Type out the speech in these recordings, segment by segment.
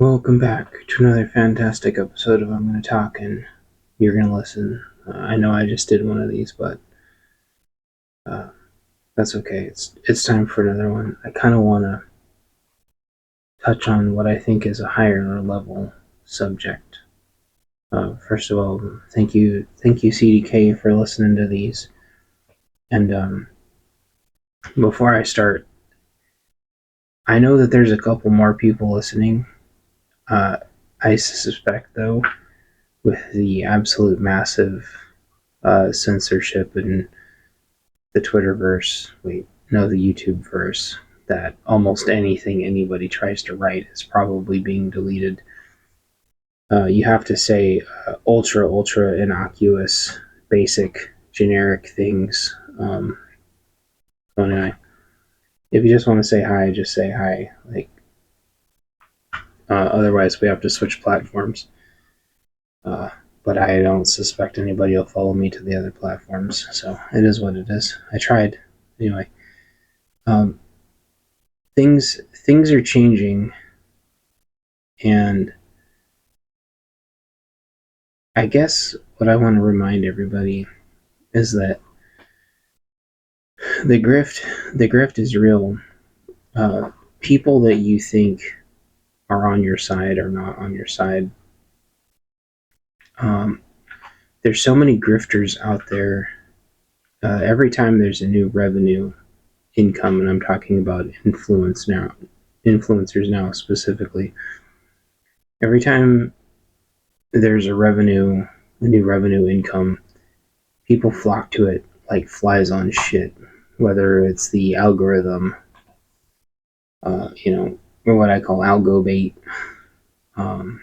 Welcome back to another fantastic episode of I'm Gonna Talk and You're Gonna Listen. I know I just did one of these, but uh, that's okay. It's time for another one. I kind of want to touch on what I think is a higher level subject. First of all, thank you CDK for listening to these. And before I start, I know that there's a couple more people listening. Uh, I suspect though, with the absolute massive censorship and the Twitterverse, the YouTube verse, that almost anything anybody tries to write is probably being deleted. You have to say ultra innocuous, basic, generic things. So anyway, if you just want to say hi, just say hi. Otherwise, we have to switch platforms. But I don't suspect anybody will follow me to the other platforms, so it is what it is. I tried anyway. Um, things are changing, and I guess what I want to remind everybody is that the grift is real. People that you think are on your side are not on your side. Um, there's so many grifters out there. Every time there's a new revenue income, and I'm talking about influencers now specifically. Every time there's a new revenue income, people flock to it like flies on shit. Whether it's the algorithm, or what I call algo bait, um,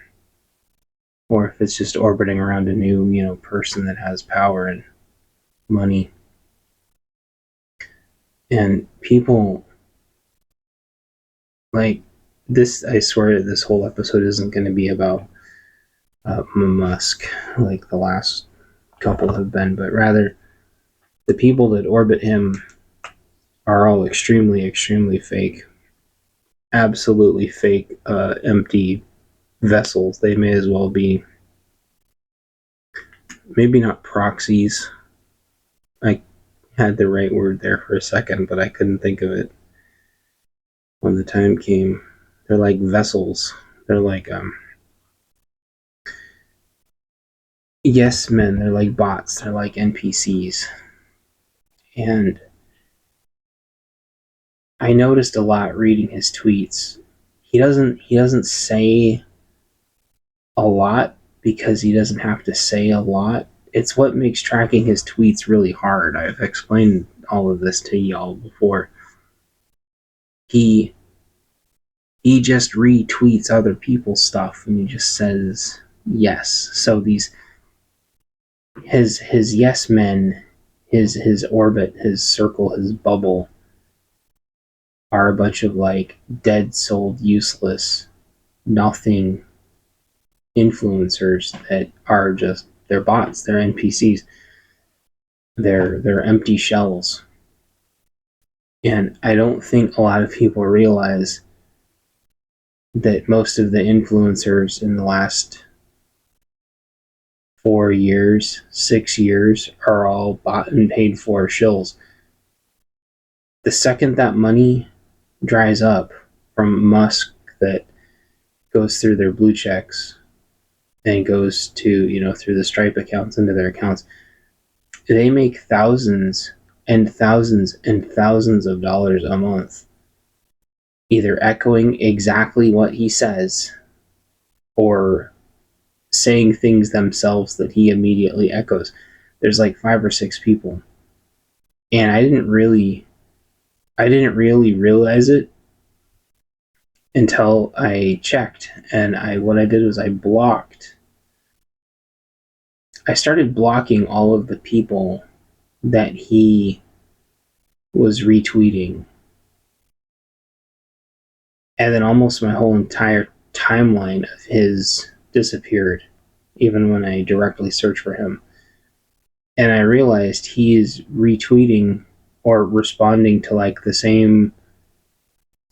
or if it's just orbiting around a new, person that has power and money. And people like this. I swear, this whole episode isn't going to be about Musk like the last couple have been, but rather the people that orbit him are all extremely fake, absolutely fake, empty vessels. They may as well be maybe not proxies. I had the right word there for a second, but I couldn't think of it when the time came. They're like vessels. They're like yes men. They're like bots. They're like NPCs. And I noticed a lot reading his tweets. He doesn't say a lot because he doesn't have to say a lot. It's what makes tracking his tweets really hard. I've explained all of this to y'all before. He he just retweets other people's stuff and he just says yes. So these his yes men, his orbit, his circle, his bubble are a bunch of like dead souled, useless, nothing influencers that are just they're bots, they're NPCs, they're empty shells. And I don't think a lot of people realize that most of the influencers in the last 4 years, 6 years are all bought and paid for shills. The second that money dries up from Musk that goes through their blue checks and goes to, through the Stripe accounts into their accounts, they make thousands and thousands and thousands of dollars a month, either echoing exactly what he says or saying things themselves that he immediately echoes. There's like 5 or 6 people. And I didn't really realize it until I checked. And what I did was I started blocking all of the people that he was retweeting. And then almost my whole entire timeline of his disappeared, even when I directly searched for him. And I realized he is retweeting or responding to like the same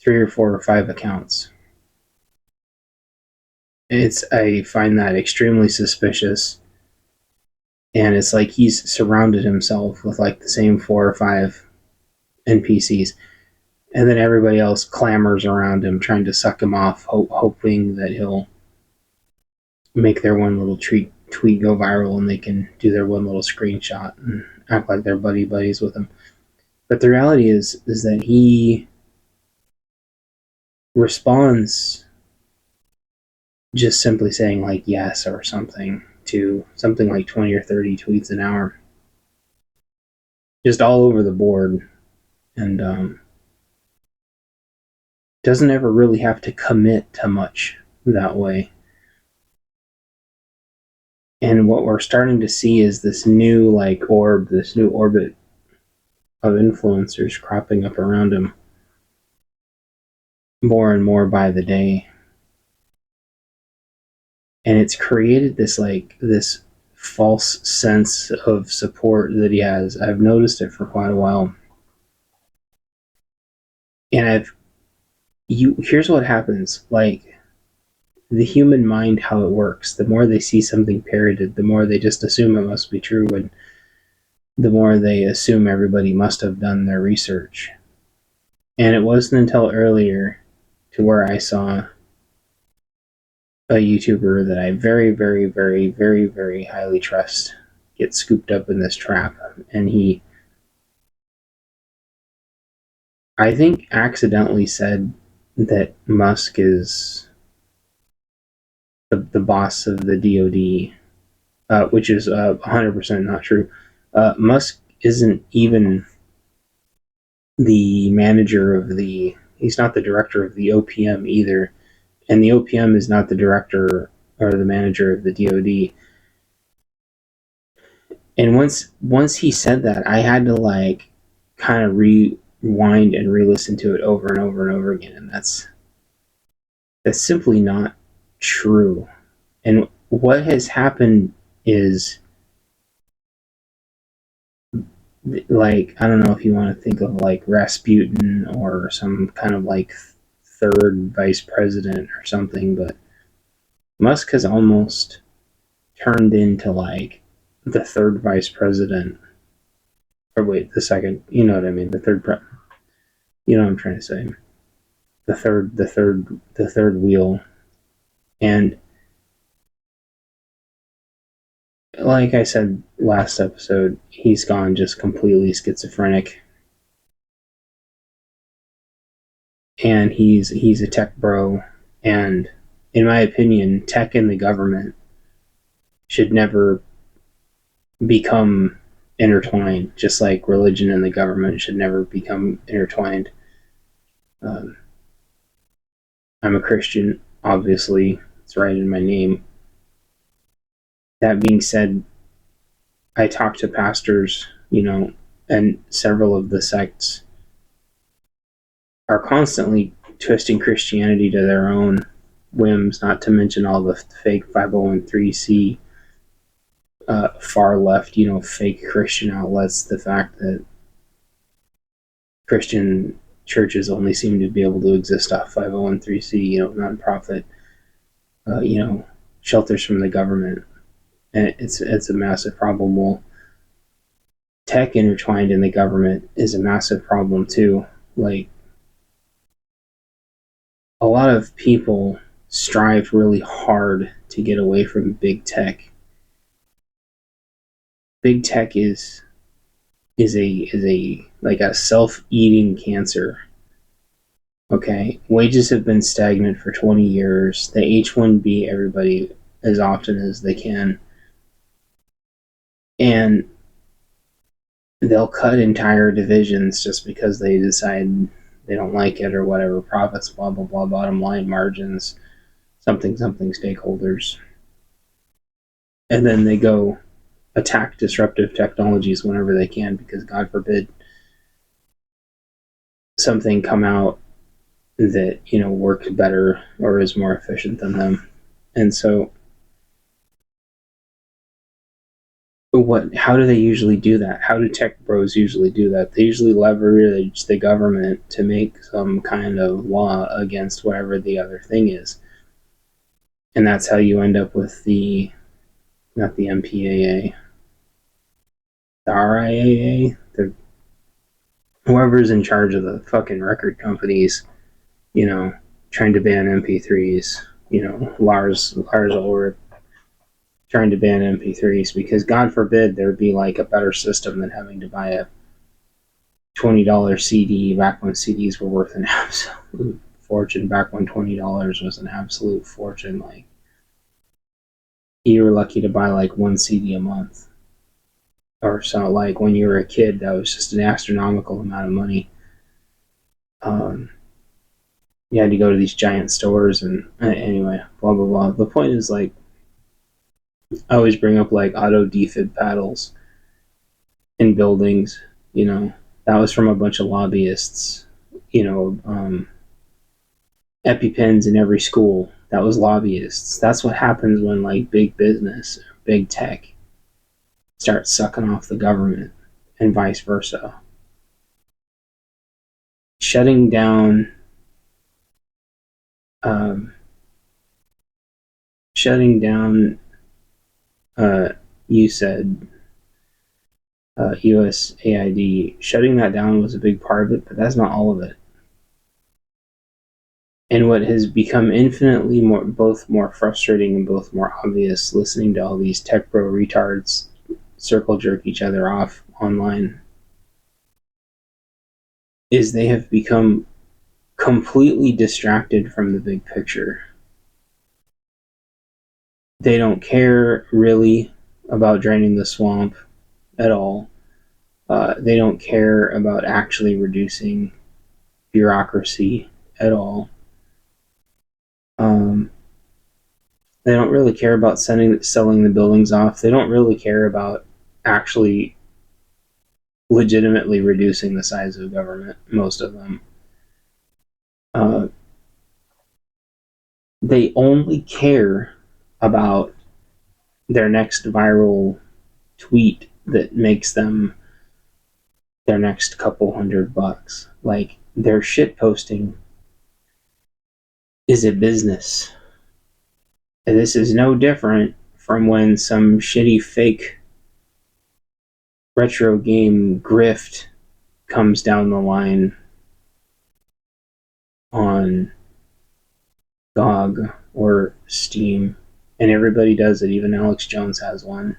3 or 4 or 5 accounts. I find that extremely suspicious. And it's like he's surrounded himself with like the same 4 or 5 NPCs, and then everybody else clamors around him, trying to suck him off, hoping that he'll make their one little tweet go viral, and they can do their one little screenshot and act like they're buddies with him. But the reality is that he responds just simply saying like yes or something to something like 20 or 30 tweets an hour, just all over the board, and doesn't ever really have to commit to much that way. And what we're starting to see is this new this new orbit of influencers cropping up around him more and more by the day. And it's created this false sense of support that he has. I've noticed it for quite a while. And here's what happens. Like, the human mind, how it works, the more they see something parroted, the more they just assume it must be true, and the more they assume everybody must have done their research. And it wasn't until earlier to where I saw a YouTuber that I very, very, very, very, very highly trust get scooped up in this trap. And he, I think, accidentally said that Musk is the boss of the DoD, which is 100% not true. Musk isn't even the manager of he's not the director of the OPM either. And the OPM is not the director or the manager of the DoD. And once he said that, I had to like kind of rewind and re-listen to it over and over and over again. And that's simply not true. And what has happened is, like, I don't know if you want to think of like Rasputin or some kind of like third vice president or something, but Musk has almost turned into like the third vice president, or wait, the second, you know what I mean, the third you know what I'm trying to say, the third wheel. And like I said last episode, he's gone just completely schizophrenic, and he's a tech bro. And in my opinion, tech and the government should never become intertwined, just like religion and the government should never become intertwined. um, I'm a Christian, obviously, it's right in my name. That being said, I talk to pastors, and several of the sects are constantly twisting Christianity to their own whims, not to mention all the fake 501c far left, fake Christian outlets. The fact that Christian churches only seem to be able to exist off 501c, nonprofit, shelters from the government. And it's a massive problem. Well, tech intertwined in the government is a massive problem too. Like, a lot of people strive really hard to get away from big tech. Big tech is a like a self-eating cancer. Okay, wages have been stagnant for 20 years. They H1B everybody as often as they can, and they'll cut entire divisions just because they decide they don't like it or whatever. Profits, blah blah blah, bottom line, margins, something something, stakeholders, and then they go attack disruptive technologies whenever they can, because God forbid something come out that works better or is more efficient than them. And so how do they usually do that? How do tech bros usually do that? They usually leverage the government to make some kind of law against whatever the other thing is. And that's how you end up with not the MPAA, the RIAA, whoever's in charge of the fucking record companies, you know, trying to ban MP3s, Lars Ulrich trying to ban MP3s because God forbid there'd be like a better system than having to buy a $20 CD back when CDs were worth an absolute fortune, back when $20 was an absolute fortune. Like, you were lucky to buy like one CD a month or so. Like, when you were a kid, that was just an astronomical amount of money. Um, you had to go to these giant stores, and anyway, blah blah blah. The point is, like, I always bring up like auto defib paddles in buildings. That was from a bunch of lobbyists. EpiPens in every school. That was lobbyists. That's what happens when like big business, big tech starts sucking off the government, and vice versa. Shutting down, um, shutting down. You said USAID. Shutting that down was a big part of it, but that's not all of it. And what has become infinitely both more frustrating and both more obvious, listening to all these tech bro retards circle jerk each other off online, is they have become completely distracted from the big picture. They don't care really about draining the swamp at all. They don't care about actually reducing bureaucracy at all. They don't really care about selling the buildings off. They don't really care about actually legitimately reducing the size of government, most of them. They only care about their next viral tweet that makes them their next couple $100. Like, their shit posting is a business. And this is no different from when some shitty fake retro game grift comes down the line on GOG or Steam, and everybody does it. Even Alex Jones has one.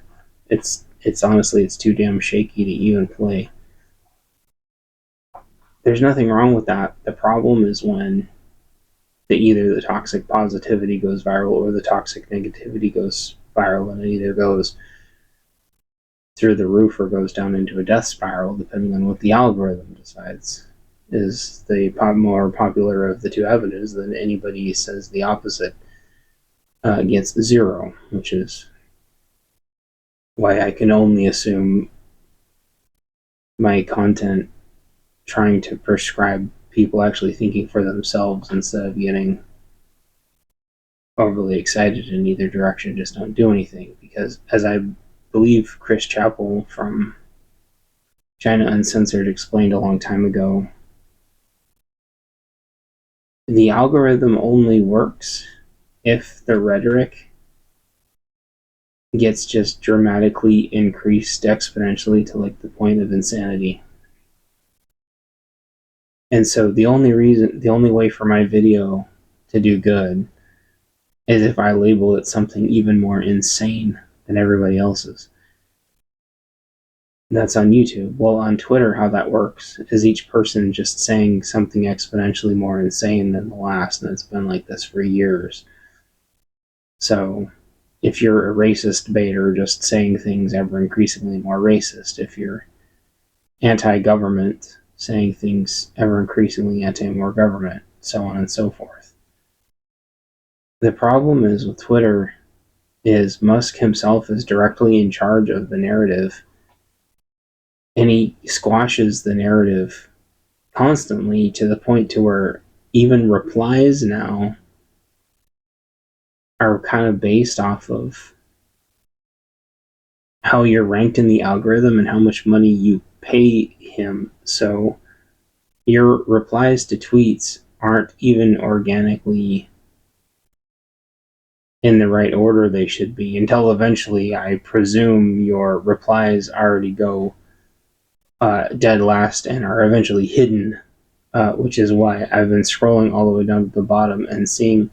It's honestly, it's too damn shaky to even play. There's nothing wrong with that. The problem is when either the toxic positivity goes viral or the toxic negativity goes viral, and it either goes through the roof or goes down into a death spiral, depending on what the algorithm decides is the more popular of the two avenues. Then anybody says the opposite gets zero, which is why I can only assume my content trying to prescribe people actually thinking for themselves instead of getting overly excited in either direction. Just don't do anything, because as I believe Chris Chappell from China Uncensored explained a long time ago, the algorithm only works if the rhetoric gets just dramatically increased exponentially to like the point of insanity. And so the only way for my video to do good is if I label it something even more insane than everybody else's. That's on YouTube. Well, on Twitter, how that works is each person just saying something exponentially more insane than the last, and it's been like this for years. So if you're a racist baiter, just saying things ever increasingly more racist. If you're anti-government, saying things ever increasingly anti-more government, so on and so forth. The problem is with Twitter is Musk himself is directly in charge of the narrative, and he squashes the narrative constantly to the point to where even replies now are kind of based off of how you're ranked in the algorithm and how much money you pay him. So your replies to tweets aren't even organically in the right order they should be, until eventually I presume your replies already go dead last and are eventually hidden, which is why I've been scrolling all the way down to the bottom and seeing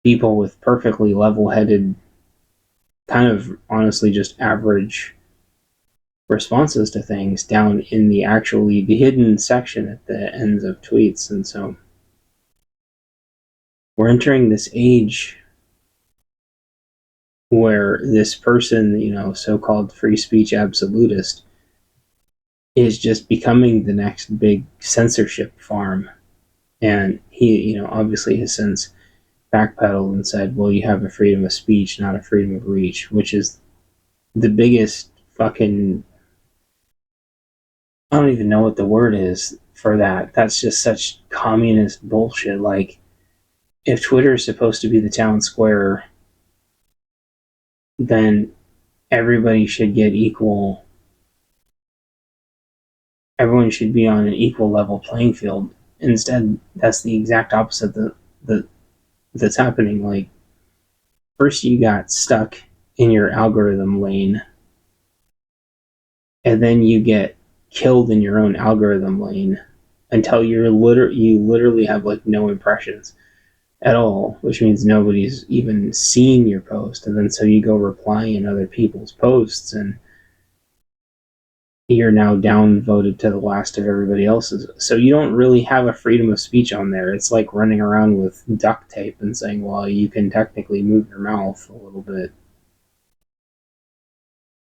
people with perfectly level-headed, kind of honestly just average responses to things down in the hidden section at the ends of tweets. And so we're entering this age where this person, so-called free speech absolutist, is just becoming the next big censorship farm. And he, obviously has since backpedaled and said, well, you have a freedom of speech, not a freedom of reach, which is the biggest fucking, I don't even know what the word is for that. That's just such communist bullshit. Like, if Twitter is supposed to be the town square, then everybody should get equal. Everyone should be on an equal level playing field. Instead, that's the exact opposite that's happening. Like, first you got stuck in your algorithm lane, and then you get killed in your own algorithm lane until you literally have like no impressions at all, which means nobody's even seeing your post. And then so you go replying in other people's posts, and you're now downvoted to the last of everybody else's. So you don't really have a freedom of speech on there. It's like running around with duct tape and saying, well, you can technically move your mouth a little bit.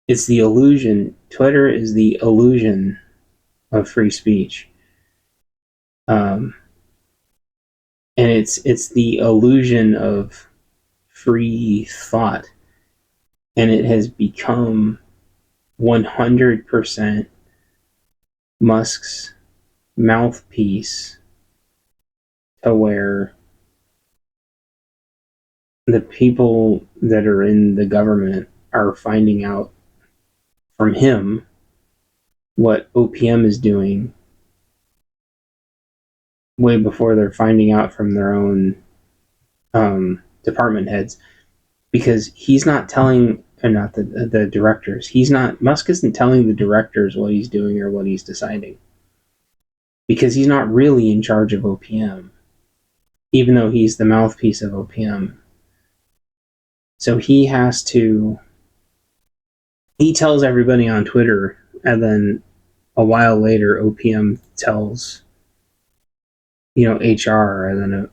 It's the illusion. Twitter is the illusion of free speech. And it's the illusion of free thought. And it has become 100% Musk's mouthpiece, to where the people that are in the government are finding out from him what OPM is doing way before they're finding out from their own department heads, because he's not telling, or not the directors. Musk isn't telling the directors what he's doing or what he's deciding, because he's not really in charge of OPM, even though he's the mouthpiece of OPM. So he tells everybody on Twitter, and then a while later OPM tells HR, and then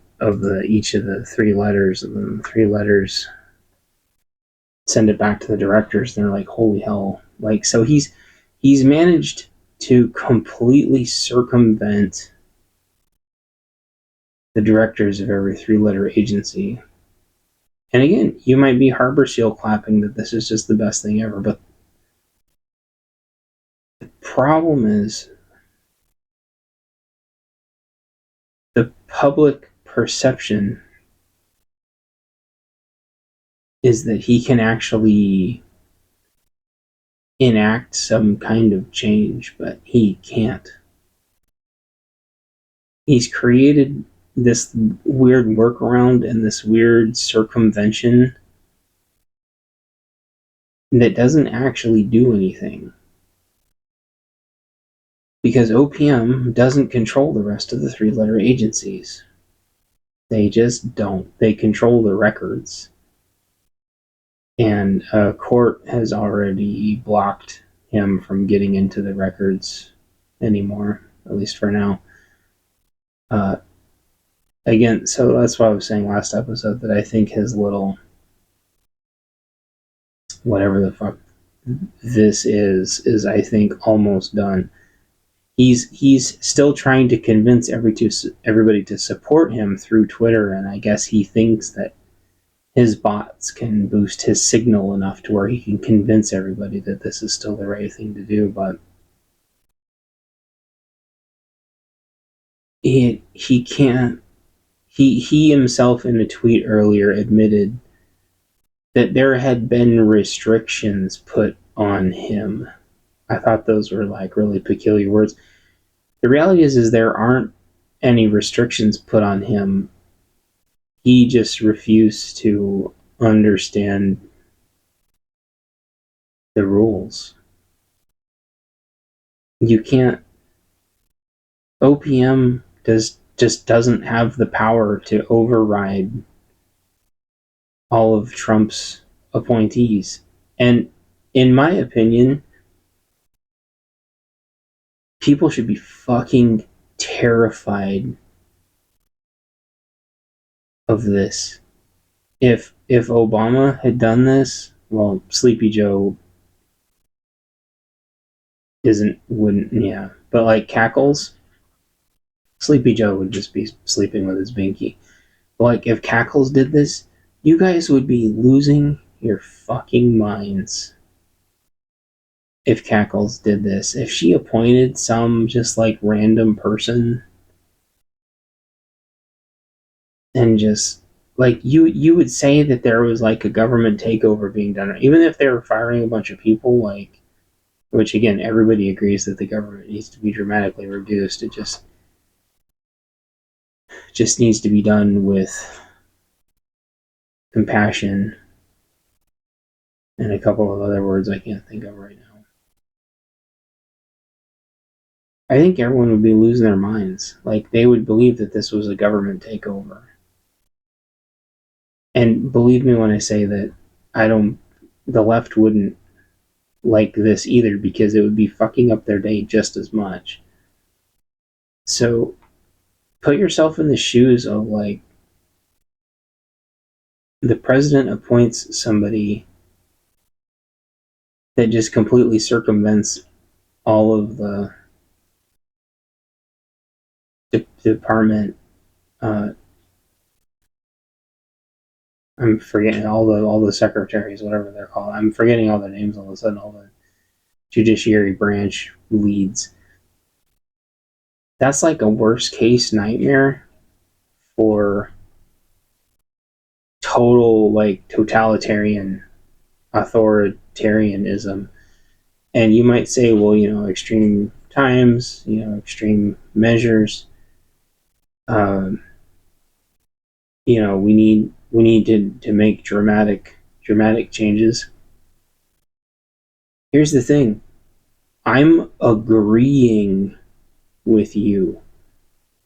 each of the three letters, and then the three letters send it back to the directors, and they're like, holy hell. Like, so he's managed to completely circumvent the directors of every three-letter agency. And again, you might be harbor seal clapping that this is just the best thing ever, but the problem is the public perception is that he can actually enact some kind of change, but he can't. He's created this weird workaround and this weird circumvention that doesn't actually do anything. Because OPM doesn't control the rest of the three-letter agencies. They just don't. They control the records. And a court has already blocked him from getting into the records anymore, at least for now. Again, so that's why I was saying last episode that I think his little, whatever the fuck this is I think almost done. He's still trying to convince everybody to support him through Twitter, and I guess he thinks that his bots can boost his signal enough to where he can convince everybody that this is still the right thing to do. But he can't. He himself in a tweet earlier admitted that there had been restrictions put on him. I thought those were like really peculiar words. The reality is there aren't any restrictions put on him. he just refused to understand the rules. You can't. OPM just doesn't have the power to override all of Trump's appointees. And in my opinion, people should be fucking terrified of this. If Obama had done this, well, Sleepy Joe wouldn't, yeah. But like Cackles, Sleepy Joe would just be sleeping with his binky. But like if Cackles did this, you guys would be losing your fucking minds. If Cackles did this, if she appointed some just like random person and just like you would say that there was like a government takeover being done, even if they were firing a bunch of people, like, which again everybody agrees that the government needs to be dramatically reduced. It just needs to be done with compassion and a couple of other words I can't think of right now. I think everyone would be losing their minds. Like they would believe that this was a government takeover. And believe me when I say that I don't the left wouldn't like this either because it would be fucking up their day just as much. So put yourself in the shoes of like the president appoints somebody that just completely circumvents all of the department. I'm forgetting all the secretaries, whatever they're called. I'm forgetting all their names all of a sudden. All the judiciary branch leads. That's like a worst case nightmare for total like totalitarian authoritarianism. And you might say, well, extreme times, extreme measures. We need to make dramatic changes. Here's the thing. I'm agreeing with you.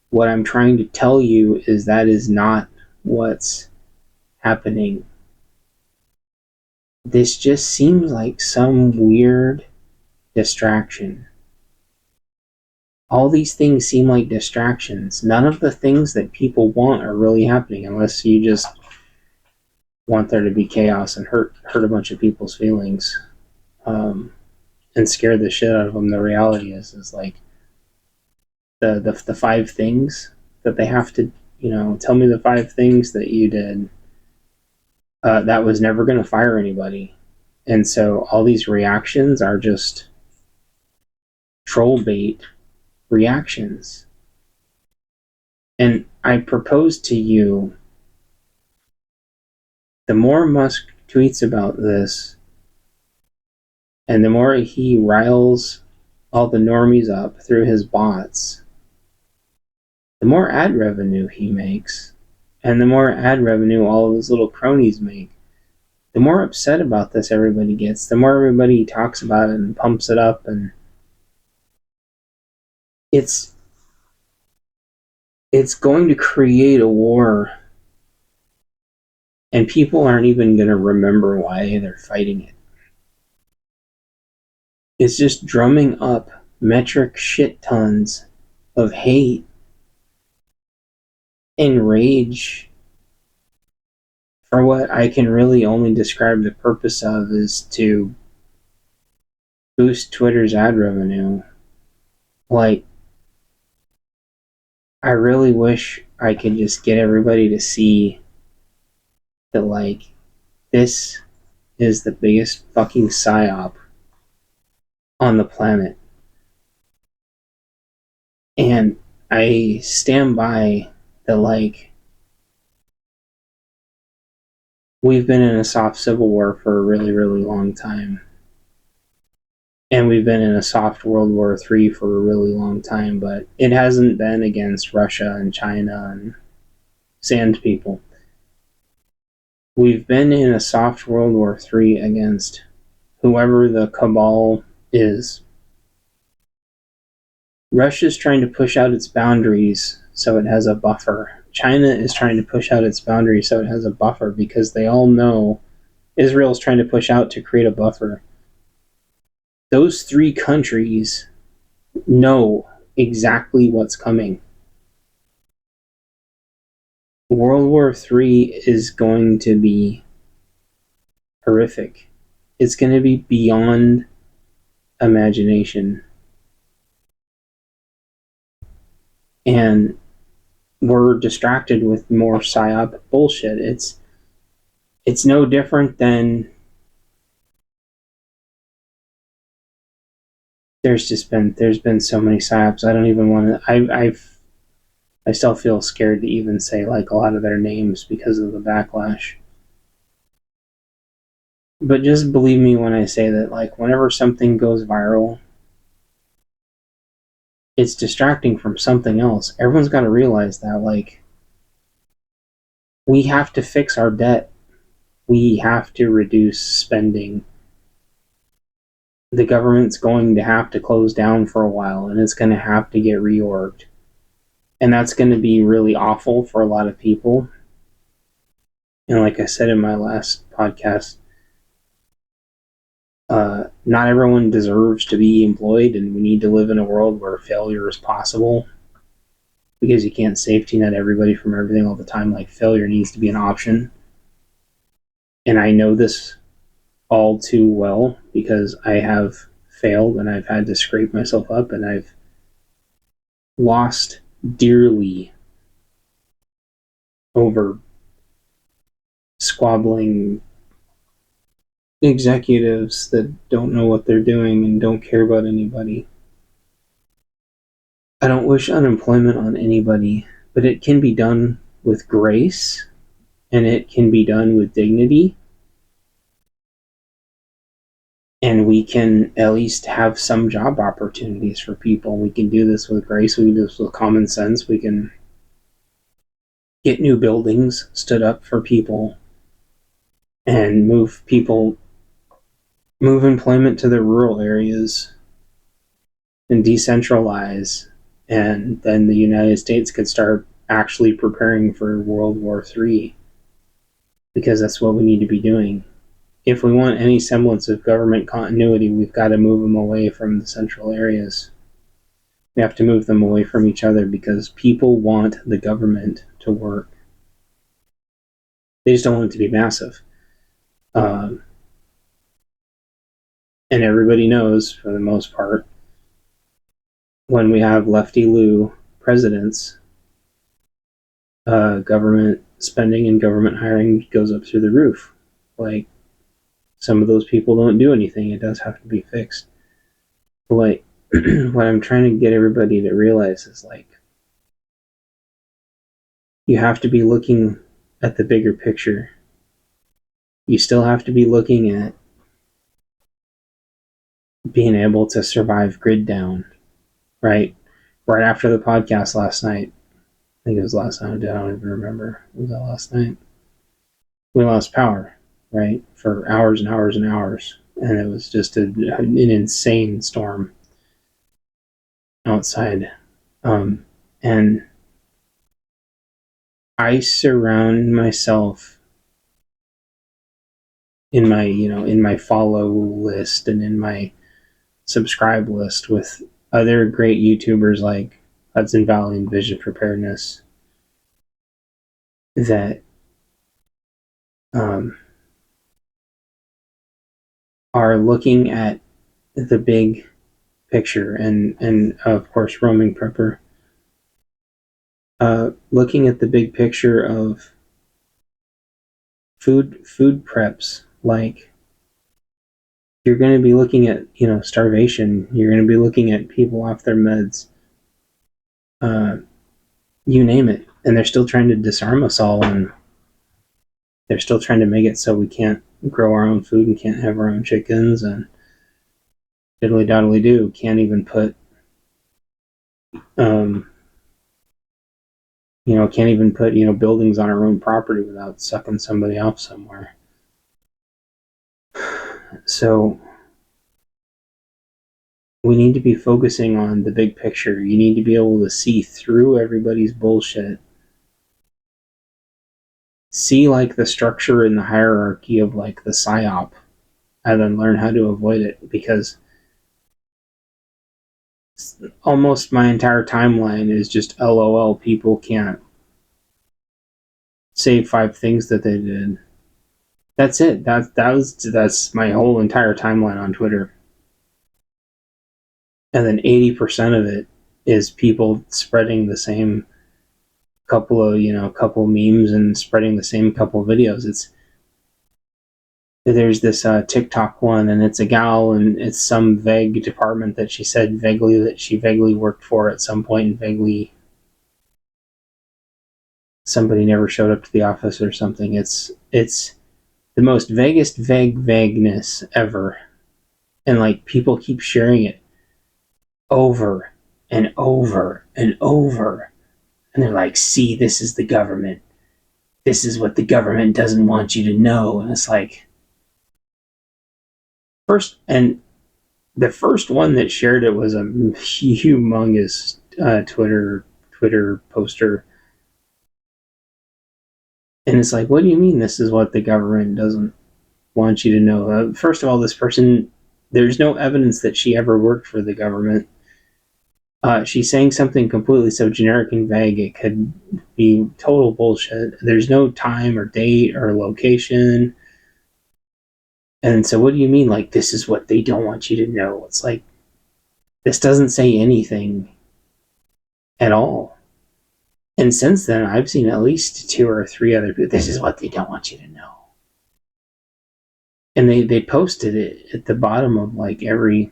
What I'm trying to tell you is that is not what's happening. This just seems like some weird distraction. All these things seem like distractions. None of the things that people want are really happening unless you just want there to be chaos and hurt a bunch of people's feelings, and scare the shit out of them. The reality is like the 5 things that they have to, tell me the 5 things that you did that was never going to fire anybody. And so all these reactions are just troll bait reactions. And I propose to you, the more Musk tweets about this, and the more he riles all the normies up through his bots, the more ad revenue he makes, and the more ad revenue all of his little cronies make. The more upset about this everybody gets, the more everybody talks about it and pumps it up, and it's going to create a war, and people aren't even going to remember why they're fighting it. It's just drumming up metric shit tons of hate and rage for what I can really only describe the purpose of is to boost Twitter's ad revenue. Like, I really wish I could just get everybody to see that, like, this is the biggest fucking psyop on the planet. And I stand by that, like, we've been in a soft civil war for a really, really long time. And we've been in a soft World War III for a really long time, but it hasn't been against Russia and China and sand people. we've been in a soft World War III against whoever the cabal is. Russia's trying to push out its boundaries so it has a buffer. China is trying to push out its boundaries so it has a buffer because they all know Israel's trying to push out to create a buffer. Those three countries know exactly what's coming. World War III is going to be horrific. It's going to be beyond imagination. And we're distracted with more psyop bullshit. It's no different than there's been so many psyops. I don't even want to. I still feel scared to even say like a lot of their names because of the backlash. But just believe me when I say that, like, whenever something goes viral, it's distracting from something else. Everyone's got to realize that, like, we have to fix our debt. We have to reduce spending. The government's going to have to close down for a while, and it's going to have to get reorged. And that's going to be really awful for a lot of people. And like I said in my last podcast, not everyone deserves to be employed, and we need to live in a world where failure is possible because you can't safety net everybody from everything all the time. Like, failure needs to be an option. And I know this all too well because I have failed and I've had to scrape myself up and I've lost dearly over squabbling executives that don't know what they're doing and don't care about anybody. I don't wish unemployment on anybody, but it can be done with grace and it can be done with dignity. And we can at least have some job opportunities for people. We can do this with grace. We can do this with common sense. We can get new buildings stood up for people and move employment to the rural areas and decentralize. And then the United States could start actually preparing for World War III because that's what we need to be doing. If we want any semblance of government continuity, we've got to move them away from the central areas. We have to move them away from each other because people want the government to work. They just don't want it to be massive. And everybody knows, for the most part, when we have lefty-loo presidents, government spending and government hiring goes up through the roof. Like, some of those people don't do anything. It does have to be fixed. But, like, what I'm trying to get everybody to realize is, like, you have to be looking at the bigger picture. You still have to be looking at being able to survive grid down, right? Right after the podcast last night, I think it was last night, I don't even remember. Was that last night? We lost power, right? For hours and hours and hours. And it was just an insane storm outside. And I surround myself in my follow list and in my subscribe list with other great YouTubers like Hudson Valley and Vision Preparedness that are looking at the big picture, and of course Roaming Prepper, looking at the big picture of food preps. Like, you're going to be looking at starvation. You're going to be looking at people off their meds. You name it, and they're still trying to disarm us all, and they're still trying to make it so we can't grow our own food and can't have our own chickens and diddly doddly do. Can't even put can't even put, buildings on our own property without sucking somebody off somewhere. So we need to be focusing on the big picture. You need to be able to see through everybody's bullshit. See like the structure and the hierarchy of like the psyop, and then learn how to avoid it, because almost my entire timeline is just LOL. People can't say 5 things that they did. That's it. That's my whole entire timeline on Twitter. And then 80% of it is people spreading the same couple memes and spreading the same couple videos. There's this TikTok one, and it's a gal, and it's some vague department that she said vaguely that she vaguely worked for at some point, and vaguely somebody never showed up to the office or something. It's the most vagueness ever, and like people keep sharing it over and over and over, and they're like, "See, this is the government. This is what the government doesn't want you to know." And it's like, the first one that shared it was a humongous Twitter poster, and it's like, what do you mean this is what the government doesn't want you to know? First of all, this person, there's no evidence that she ever worked for the government. She's saying something completely so generic and vague it could be total bullshit. There's no time or date or location. And so what do you mean, like, this is what they don't want you to know? It's like, this doesn't say anything at all. And since then, I've seen at least 2 or 3 other people, this is what they don't want you to know. And they posted it at the bottom of like every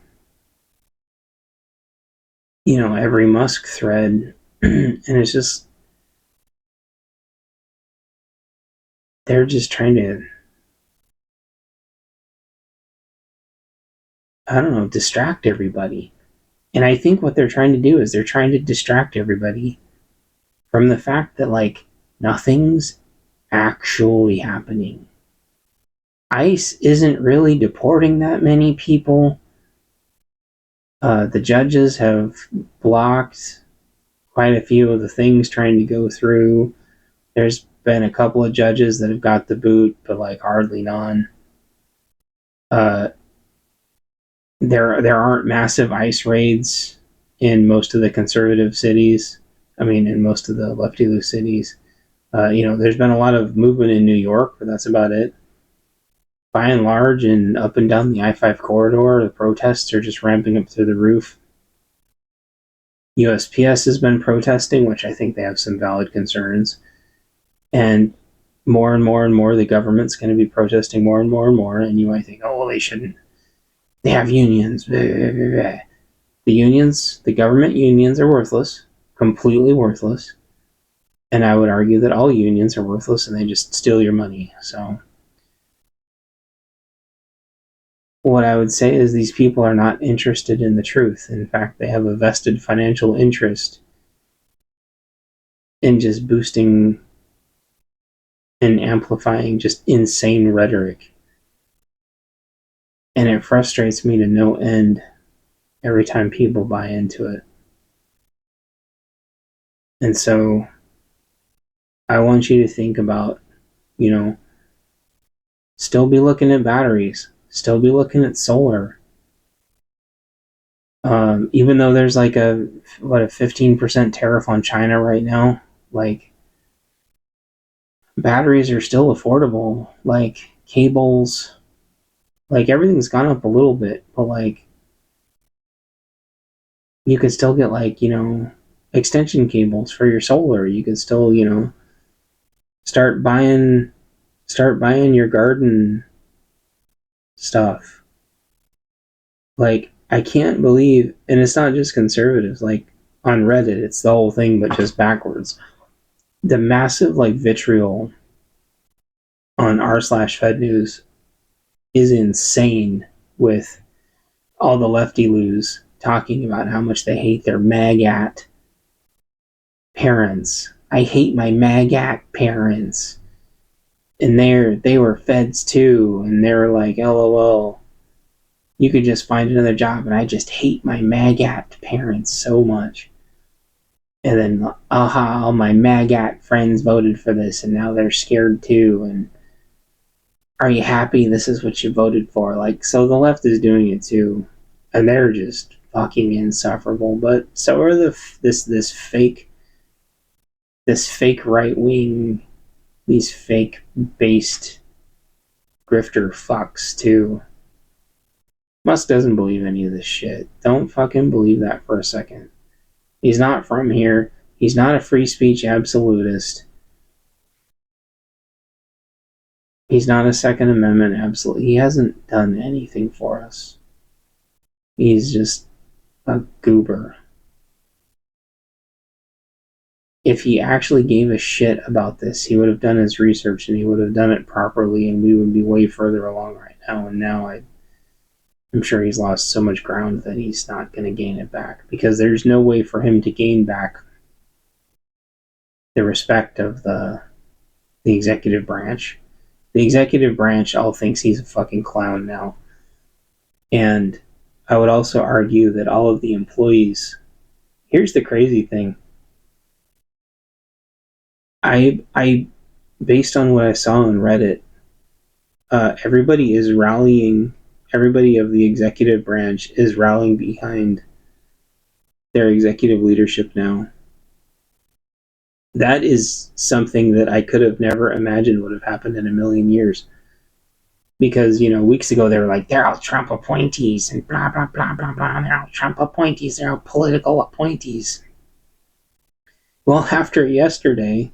Musk thread. And it's just, they're just trying to, I don't know, distract everybody. And I think what they're trying to do is they're trying to distract everybody from the fact that, like, nothing's actually happening. ICE isn't really deporting that many people. The judges have blocked quite a few of the things trying to go through. There's been a couple of judges that have got the boot, but like hardly none. There aren't massive ICE raids in most of the conservative cities. I mean, in most of the lefty-loose cities. There's been a lot of movement in New York, but that's about it. By and large, and up and down the I-5 corridor, the protests are just ramping up through the roof. USPS has been protesting, which I think they have some valid concerns. And more and more and more, the government's going to be protesting more and more and more. And you might think, oh, well, they shouldn't. They have unions. The unions, the government unions are worthless, completely worthless. And I would argue that all unions are worthless and they just steal your money. So what I would say is these people are not interested in the truth. In fact, they have a vested financial interest in just boosting and amplifying just insane rhetoric. And it frustrates me to no end every time people buy into it. And so I want you to think about, still be looking at batteries, still be looking at solar. Even though there's like a 15% tariff on China right now, like, batteries are still affordable. Like, cables, like, everything's gone up a little bit, but like, you could still get like, extension cables for your solar. You could still, start buying your garden stuff. Like, I can't believe, and it's not just conservatives, like on Reddit, it's the whole thing, but just backwards. The massive like vitriol on r/Fed News is insane, with all the lefty-loos talking about how much they hate their MAGAT parents I hate my MAGAT parents. And they were feds too, and they were like, LOL, you could just find another job, and I just hate my MAGAT parents so much. And then, aha, all my MAGAT friends voted for this, and now they're scared too, and are you happy this is what you voted for? Like, so the left is doing it too, and they're just fucking insufferable. But so are this fake right wing, these fake based grifter fucks too. Musk doesn't believe any of this shit. Don't fucking believe that for a second. He's not from here. He's not a free speech absolutist. He's not a Second Amendment absolute. He hasn't done anything for us. He's just a goober. If he actually gave a shit about this, he would have done his research and he would have done it properly, and we would be way further along right now. And now I'm sure he's lost so much ground that he's not going to gain it back, because there's no way for him to gain back the respect of the executive branch. The executive branch all thinks he's a fucking clown now. And I would also argue that all of the employees, here's the crazy thing. I based on what I saw on Reddit, everybody is rallying, everybody of the executive branch is rallying behind their executive leadership now. That is something that I could have never imagined would have happened in a million years. Because, weeks ago they were like, they're all Trump appointees and blah, blah, blah, blah, blah. They're all Trump appointees. They're all political appointees. Well, after yesterday,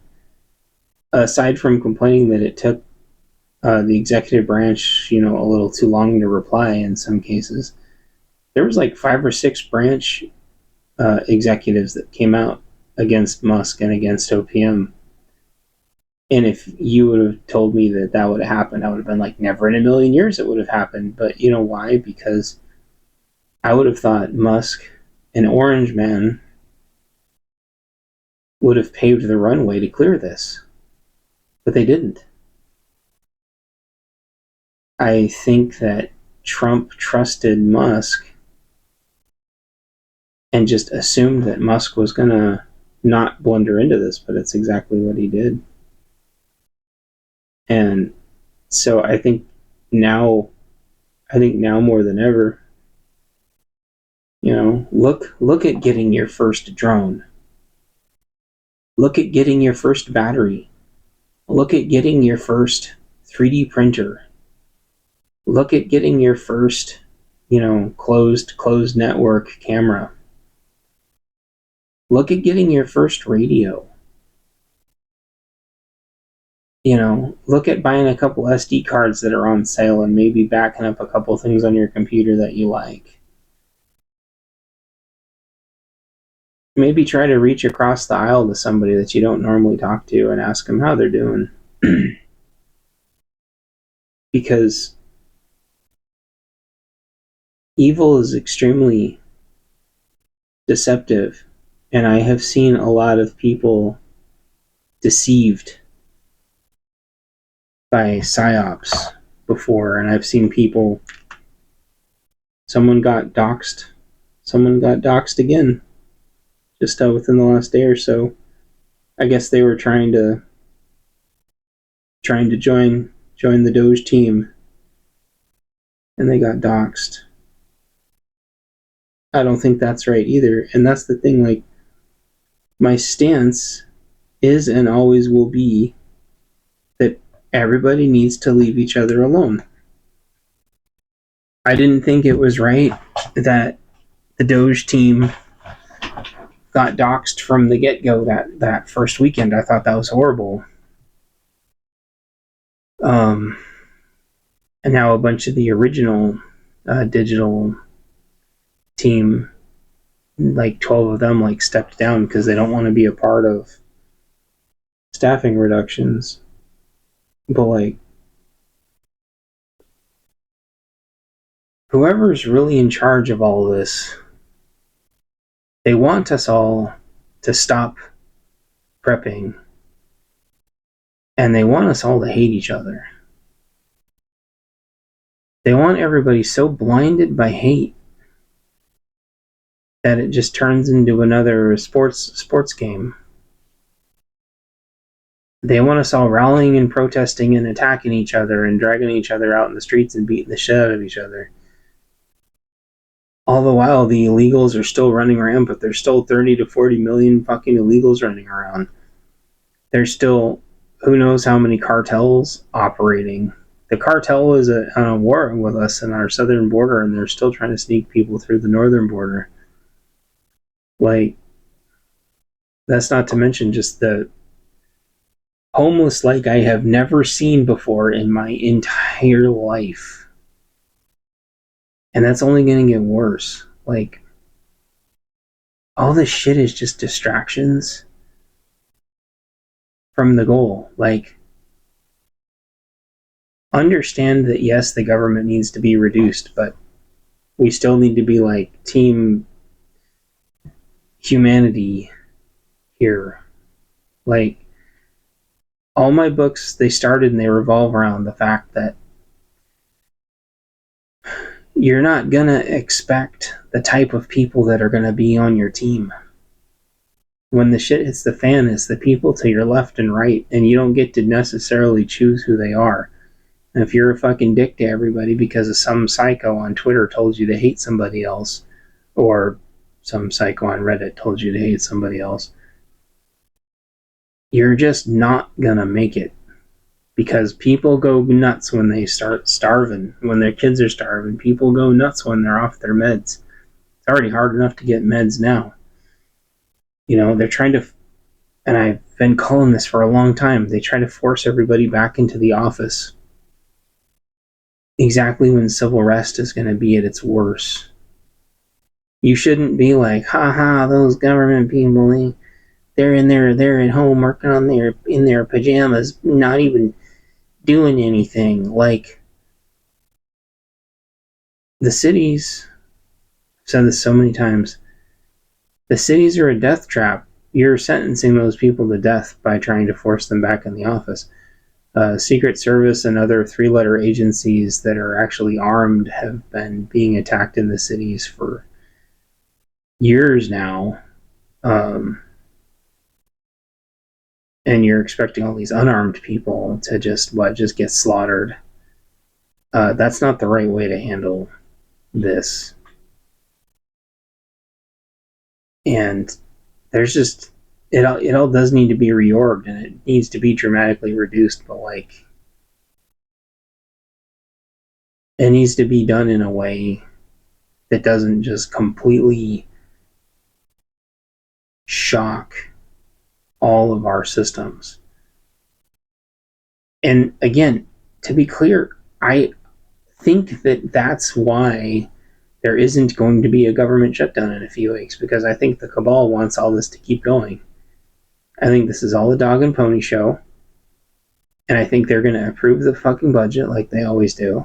aside from complaining that it took the executive branch, a little too long to reply in some cases, there was like 5 or 6 branch executives that came out against Musk and against OPM. And if you would have told me that that would have happened, I would have been like, never in a million years it would have happened. But you know why? Because I would have thought Musk and Orange Man would have paved the runway to clear this. But they didn't. I think that Trump trusted Musk and just assumed that Musk was going to not blunder into this, but it's exactly what he did. And so I think now more than ever, look at getting your first drone. Look at getting your first battery. Look at getting your first 3D printer. Look at getting your first, closed network camera. Look at getting your first radio. Look at buying a couple SD cards that are on sale and maybe backing up a couple things on your computer that you like. Maybe try to reach across the aisle to somebody that you don't normally talk to and ask them how they're doing. Because evil is extremely deceptive, and I have seen a lot of people deceived by psyops before, and I've seen someone got doxxed again just within the last day or so. I guess they were trying to join the Doge team, and they got doxxed. I don't think that's right either, and that's the thing. Like, my stance is and always will be that everybody needs to leave each other alone. I didn't think it was right that the Doge team got doxxed from the get-go that first weekend. I thought that was horrible. And now a bunch of the original digital team, like 12 of them, like stepped down because they don't want to be a part of staffing reductions. But like, whoever's really in charge of all this, they want us all to stop prepping, and they want us all to hate each other. They want everybody so blinded by hate that it just turns into another sports game. They want us all rallying and protesting and attacking each other and dragging each other out in the streets and beating the shit out of each other. All the while, the illegals are still running around, but there's still 30 to 40 million fucking illegals running around. There's still who knows how many cartels operating. The cartel is on a war with us in our southern border, and they're still trying to sneak people through the northern border. Like, that's not to mention just the homeless like I have never seen before in my entire life. And that's only going to get worse. Like, all this shit is just distractions from the goal. Like, understand that yes, the government needs to be reduced, but we still need to be like team humanity here. Like, all my books, they started and they revolve around the fact that you're not gonna expect the type of people that are gonna be on your team. When the shit hits the fan, it's the people to your left and right, and you don't get to necessarily choose who they are. And if you're a fucking dick to everybody because some psycho on Twitter told you to hate somebody else, or some psycho on Reddit told you to hate somebody else, you're just not gonna make it. Because people go nuts when they start starving. When their kids are starving, people go nuts when they're off their meds. It's already hard enough to get meds now. You know, they're trying to, and I've been calling this for a long time, they try to force everybody back into the office exactly when civil unrest is going to be at its worst. You shouldn't be like, haha, those government people, they're at home working on in their pajamas, not even doing anything. Like, the cities, I've said this so many times, the cities are a death trap. You're sentencing those people to death by trying to force them back in the office. Secret Service and other three-letter agencies that are actually armed have been being attacked in the cities for years now. And you're expecting all these unarmed people to just get slaughtered. That's not the right way to handle this. And there's just it all does need to be reorged, and it needs to be dramatically reduced, but like, it needs to be done in a way that doesn't just completely shock all of our systems. And again, to be clear, I think that that's why there isn't going to be a government shutdown in a few weeks, because I think the cabal wants all this to keep going. I think this is all a dog and pony show, and I think they're going to approve the fucking budget like they always do,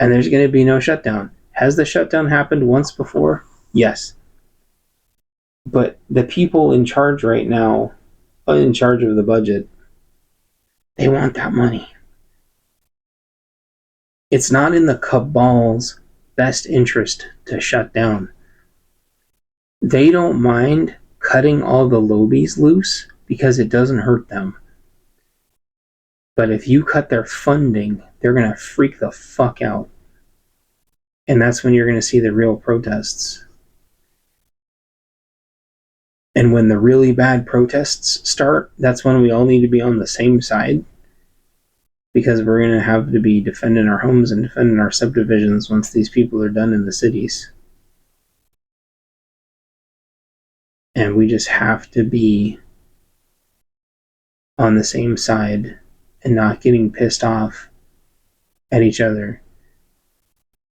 and there's going to be no shutdown. Has the shutdown happened once before? Yes. But the people in charge right now, in charge of the budget, they want that money. It's not in the cabal's best interest to shut down. They don't mind cutting all the lobies loose because it doesn't hurt them. But if you cut their funding, they're going to freak the fuck out. And that's when you're going to see the real protests. And when the really bad protests start, that's when we all need to be on the same side. Because we're going to have to be defending our homes and defending our subdivisions once these people are done in the cities. And we just have to be on the same side and not getting pissed off at each other.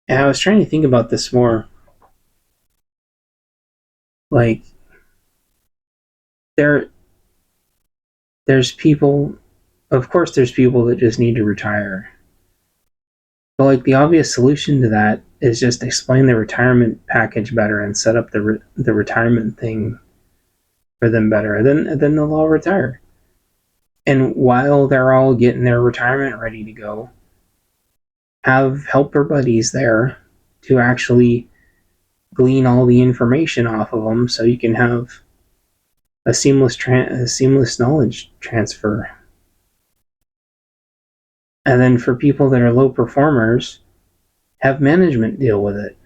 And I was trying to think about this more. Like, there's people, of course there's people that just need to retire. But like, the obvious solution to that is just explain the retirement package better and set up the retirement thing for them better. Then they'll all retire. And while they're all getting their retirement ready to go, have helper buddies there to actually glean all the information off of them, so you can have a seamless knowledge transfer. And then for people that are low performers, have management deal with it.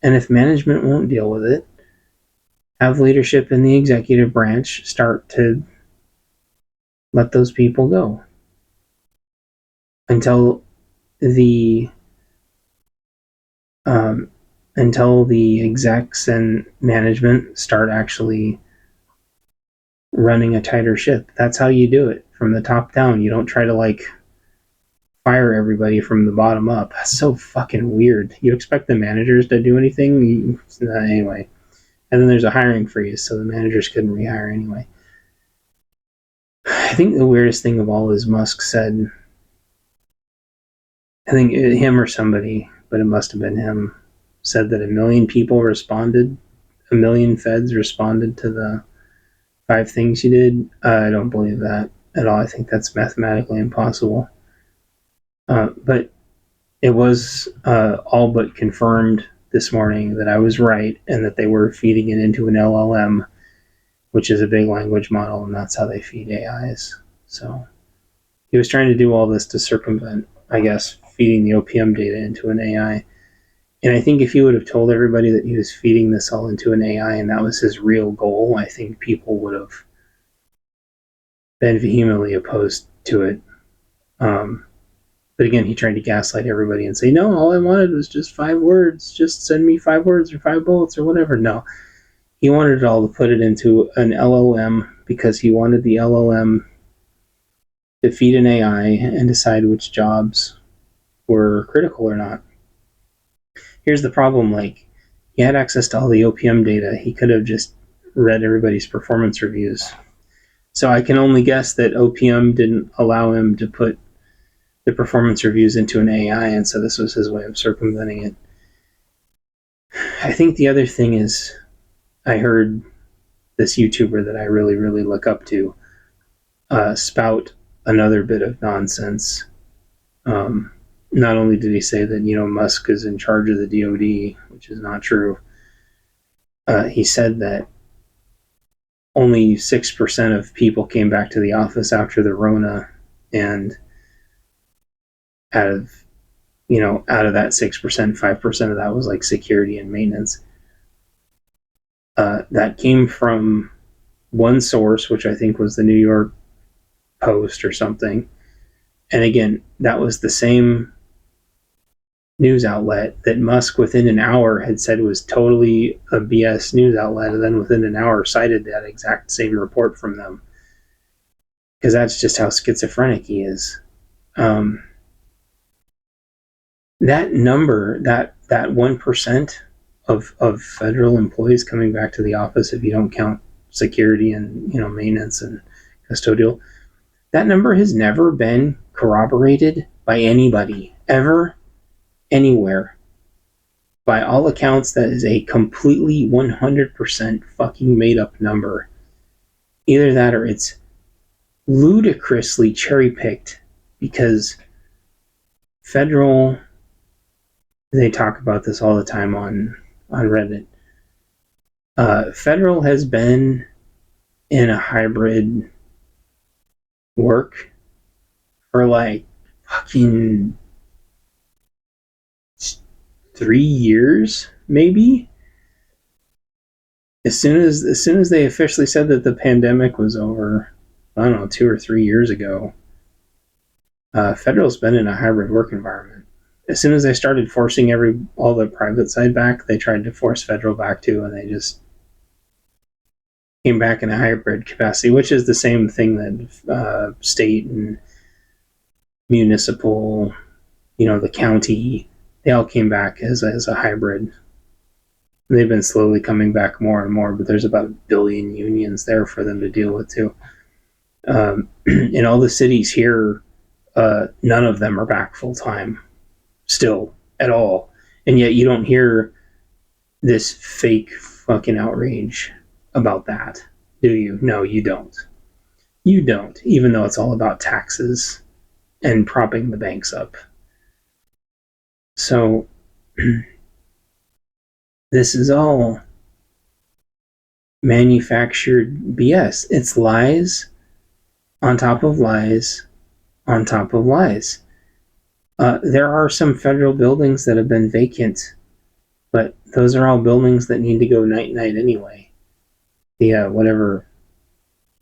And if management won't deal with it, have leadership in the executive branch start to let those people go until the execs and management start actually running a tighter ship. That's how you do it, from the top down. You don't try to like fire everybody from the bottom up. That's so fucking weird. You expect the managers to do anything? Anyway. And then there's a hiring freeze, so the managers couldn't rehire anyway. I think the weirdest thing of all is Musk said, I think him or somebody, but it must have been him, said that 1 million people responded, 1 million feds responded to the 5 things he did. I don't believe that at all. I think that's mathematically impossible. But it was all but confirmed this morning that I was right, and that they were feeding it into an LLM, which is a big language model, and that's how they feed AIs. So he was trying to do all this to circumvent, I guess, feeding the OPM data into an AI. And I think if he would have told everybody that he was feeding this all into an AI and that was his real goal, I think people would have been vehemently opposed to it. But again, he tried to gaslight everybody and say, no, all I wanted was just 5 words. Just send me 5 words or 5 bullets or whatever. No. He wanted it all to put it into an LLM because he wanted the LLM to feed an AI and decide which jobs were critical or not. Here's the problem, like, he had access to all the OPM data. He could have just read everybody's performance reviews. So I can only guess that OPM didn't allow him to put the performance reviews into an AI, and so this was his way of circumventing it. I think the other thing is, I heard this YouTuber that I really, really look up to spout another bit of nonsense. Not only did he say that, Musk is in charge of the DoD, which is not true, he said that only 6% of people came back to the office after the Rona, and out of that 6%, 5% of that was like security and maintenance. That came from one source, which I think was the New York Post or something. And again, that was the same news outlet that Musk within an hour had said was totally a BS news outlet, and then within an hour cited that exact same report from them. Because that's just how schizophrenic he is. That number, that 1% of federal employees coming back to the office, if you don't count security and maintenance and custodial, that number has never been corroborated by anybody ever, anywhere. By all accounts, that is a completely 100% fucking made up number. Either that or it's ludicrously cherry picked, because federal, they talk about this all the time on Reddit. Federal has been in a hybrid work for like fucking 3 years, maybe. As soon as they officially said that the pandemic was over, I don't know, 2 or 3 years ago, federal's been in a hybrid work environment. As soon as they started forcing all the private side back, they tried to force federal back too, and they just came back in a hybrid capacity, which is the same thing that state and municipal, the county, they all came back as a hybrid. They've been slowly coming back more and more, but there's about 1 billion unions there for them to deal with too. In all the cities here, none of them are back full time still at all, and yet you don't hear this fake fucking outrage about that. Do you? No, you don't. You don't, even though it's all about taxes and propping the banks up. So this is all manufactured BS. It's lies on top of lies on top of lies. There are some federal buildings that have been vacant, but those are all buildings that need to go night night anyway. The whatever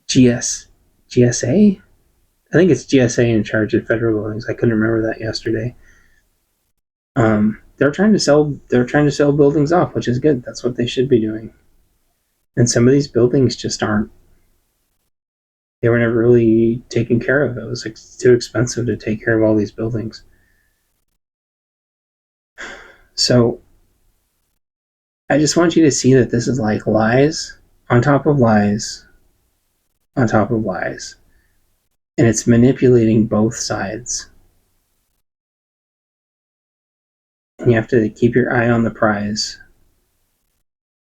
GSA. I think it's GSA in charge of federal buildings. I couldn't remember that yesterday. They're trying to sell buildings off, which is good. That's what they should be doing. And some of these buildings just aren't. They were never really taken care of. It was too expensive to take care of all these buildings. So I just want you to see that this is like lies on top of lies on top of lies. And it's manipulating both sides. And you have to keep your eye on the prize,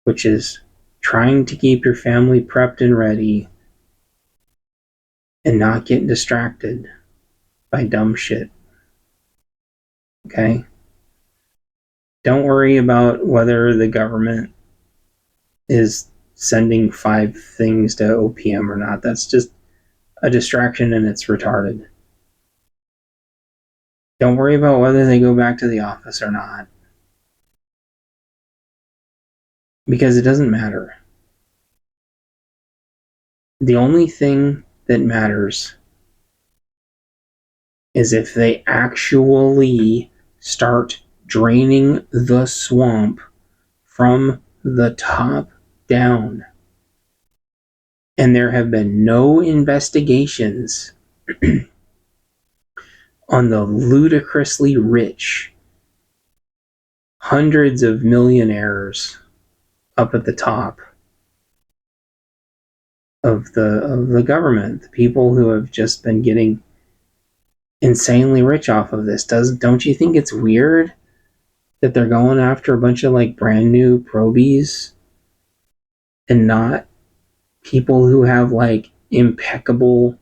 which is trying to keep your family prepped and ready and not get distracted by dumb shit. Okay? Don't worry about whether the government is sending 5 things to OPM or not. That's just a distraction and it's retarded. Don't worry about whether they go back to the office or not. Because it doesn't matter. The only thing that matters is if they actually start draining the swamp from the top down. And there have been no investigations on the ludicrously rich hundreds of millionaires up at the top of the government, the people who have just been getting insanely rich off of this. Don't you think it's weird that they're going after a bunch of like brand new probies and not people who have like impeccable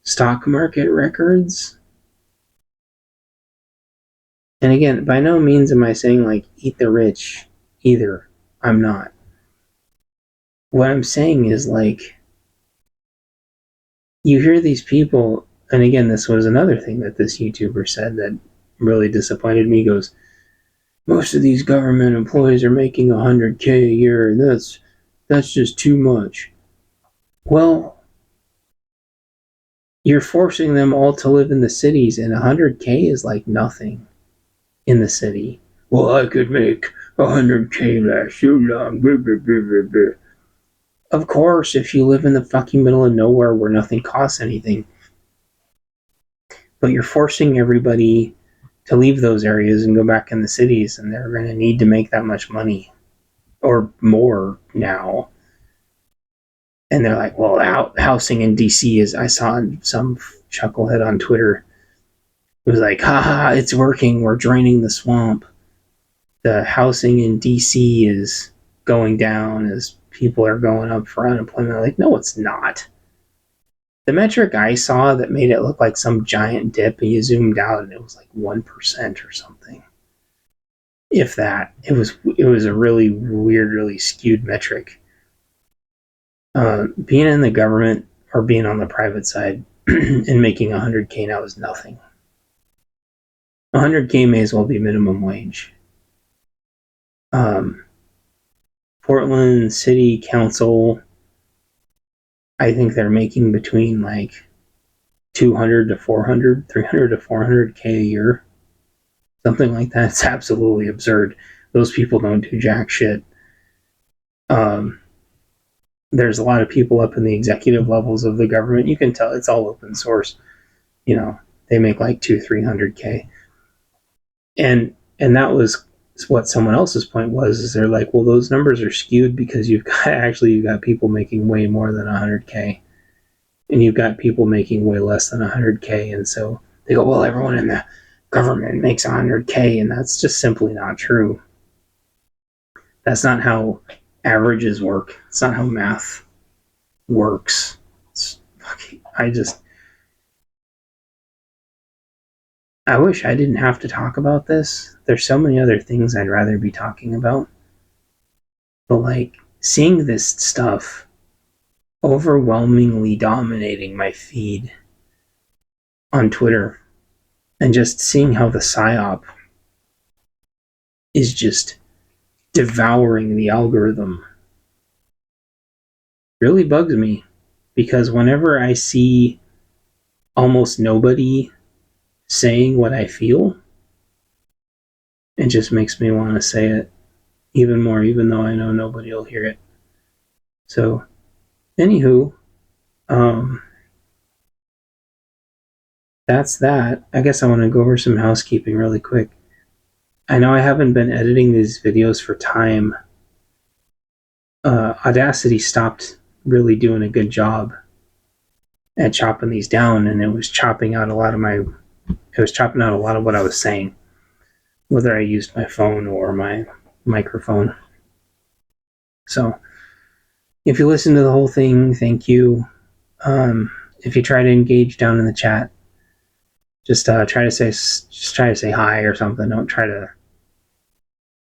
stock market records? And again, by no means am I saying like eat the rich either. I'm not. What I'm saying is like you hear these people, and again, this was another thing that this YouTuber said that really disappointed me. He goes, most of these government employees are making $100K a year, and that's just too much. Well, you're forcing them all to live in the cities, and $100K is like nothing in the city. Well, I could make $100K last so long. Blah, blah, blah, blah. Of course, if you live in the fucking middle of nowhere where nothing costs anything. But you're forcing everybody to leave those areas and go back in the cities, and they're going to need to make that much money or more now. And they're like, well, housing in DC is, I saw some chucklehead on Twitter. It was like, haha, it's working. We're draining the swamp. The housing in DC is going down as people are going up for unemployment. Like, no, it's not. The metric I saw that made it look like some giant dip, and you zoomed out and it was like 1% or something. If that. It was a really weird, really skewed metric. Being in the government or being on the private side and making $100K now is nothing. $100K may as well be minimum wage. Portland City Council, I think they're making between like 200 to 400, 300 to 400K a year. Something like that. It's absolutely absurd. Those people don't do jack shit. There's a lot of people up in the executive levels of the government. You can tell it's all open source. You know, they make like 200-300K. And that was what someone else's point was, is they're like, well, those numbers are skewed because you've got people making way more than 100K. And you've got people making way less than 100K. And so they go, well, everyone in the government makes 100K. And that's just simply not true. That's not how averages work. It's not how math works. It's fucking, I wish I didn't have to talk about this. There's so many other things I'd rather be talking about. But like seeing this stuff overwhelmingly dominating my feed on Twitter and just seeing how the psyop is just devouring the algorithm really bugs me, because whenever I see almost nobody saying what I feel, it just makes me want to say it even more, even though I know nobody will hear it. So, anywho, that's that. I guess I want to go over some housekeeping really quick. I know I haven't been editing these videos for time. Audacity stopped really doing a good job at chopping these down, and it was chopping out a lot of what I was saying, whether I used my phone or my microphone. So if you listen to the whole thing, thank you. If you try to engage down in the chat, just try to say hi or something. Don't try to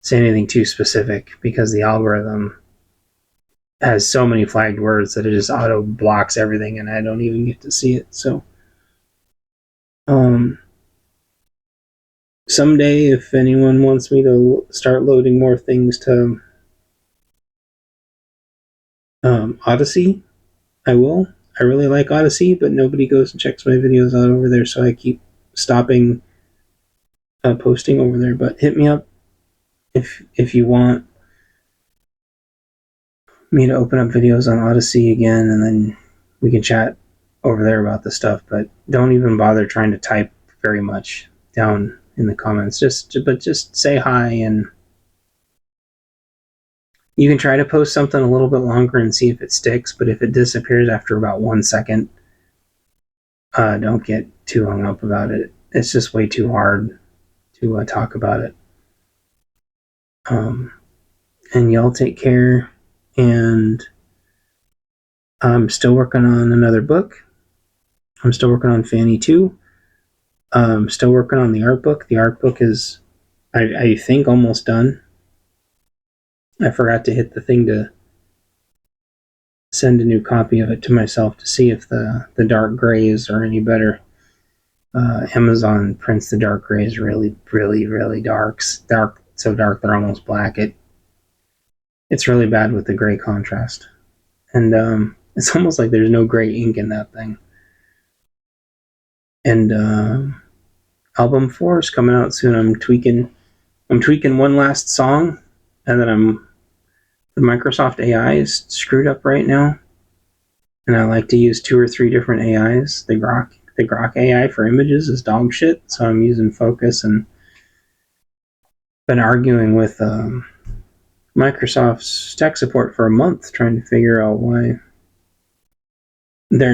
say anything too specific, because the algorithm has so many flagged words that it just auto blocks everything, and I don't even get to see it. So someday, if anyone wants me to start loading more things to Odyssey, I will. I really like Odyssey, but nobody goes and checks my videos out over there, so I keep stopping posting over there. But hit me up if you want me to open up videos on Odyssey again, and then we can chat over there about the stuff. But don't even bother trying to type very much down in the comments. Just say hi, and you can try to post something a little bit longer and see if it sticks. But if it disappears after about 1 second, don't get too hung up about it. It's just way too hard to talk about it. And y'all take care. And I'm still working on another book. I'm still working on Fanny 2. I'm still working on the art book. The art book is, I think, almost done. I forgot to hit the thing to send a new copy of it to myself to see if the dark grays are any better. Amazon prints the dark grays really, really, really dark. So dark they're almost black. It's really bad with the gray contrast. And it's almost like there's no gray ink in that thing. And album 4 is coming out soon. I'm tweaking one last song, and then the Microsoft AI is screwed up right now, and I like to use 2 or 3 different AIs. The Grok AI for images is dog shit, so I'm using Focus, and been arguing with Microsoft's tech support for a month, trying to figure out why they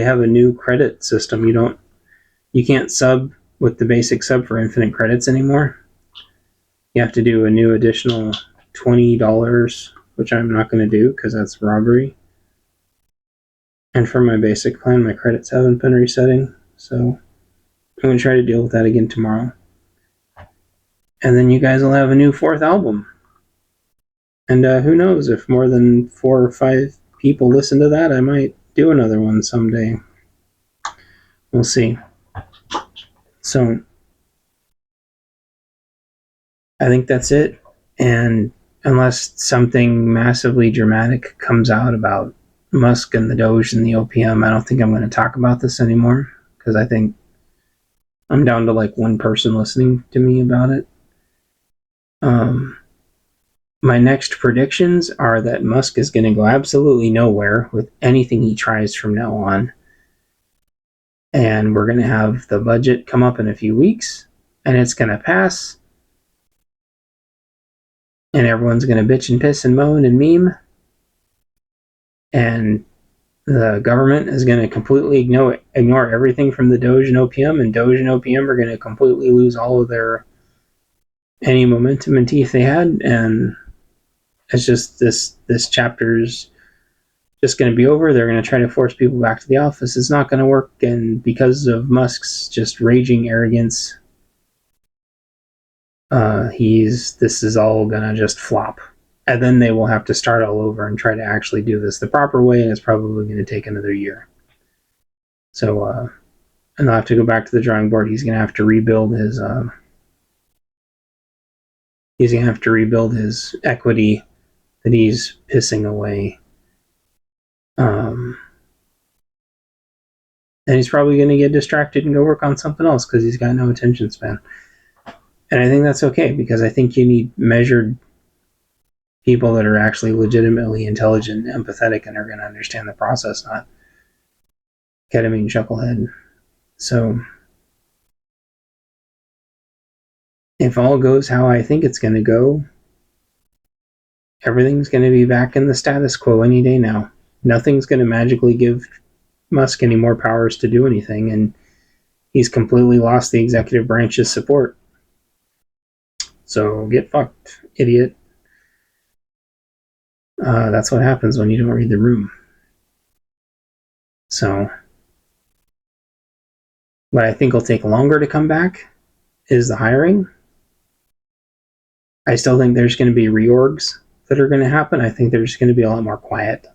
have a new credit system. You can't sub with the basic sub for infinite credits anymore. You have to do a new additional $20, which I'm not going to do because that's robbery. And for my basic plan, my credits haven't been resetting, so I'm going to try to deal with that again tomorrow. And then you guys will have a new 4th album. And who knows, if more than 4 or 5 people listen to that, I might do another one someday. We'll see. So I think that's it. And unless something massively dramatic comes out about Musk and the Doge and the OPM, I don't think I'm going to talk about this anymore, because I think I'm down to like 1 person listening to me about it. My next predictions are that Musk is going to go absolutely nowhere with anything he tries from now on. And we're going to have the budget come up in a few weeks, and it's going to pass. And everyone's going to bitch and piss and moan and meme. And the government is going to completely ignore everything from the Doge and OPM, and Doge and OPM are going to completely lose all of any momentum and teeth they had. And it's just this chapter's just going to be over. They're going to try to force people back to the office. It's not going to work, and because of Musk's just raging arrogance, this is all going to just flop. And then they will have to start all over and try to actually do this the proper way, and it's probably going to take another year. So, and they'll have to go back to the drawing board. He's going to have to rebuild his equity that he's pissing away. And he's probably going to get distracted and go work on something else because he's got no attention span. And I think that's okay, because I think you need measured people that are actually legitimately intelligent and empathetic and are going to understand the process, not ketamine chucklehead. So if all goes how I think it's going to go, everything's going to be back in the status quo any day now. Nothing's going to magically give Musk any more powers to do anything, and he's completely lost the executive branch's support. So get fucked, idiot. That's what happens when you don't read the room. So what I think will take longer to come back is the hiring. I still think there's going to be reorgs that are going to happen. I think there's going to be a lot more quiet.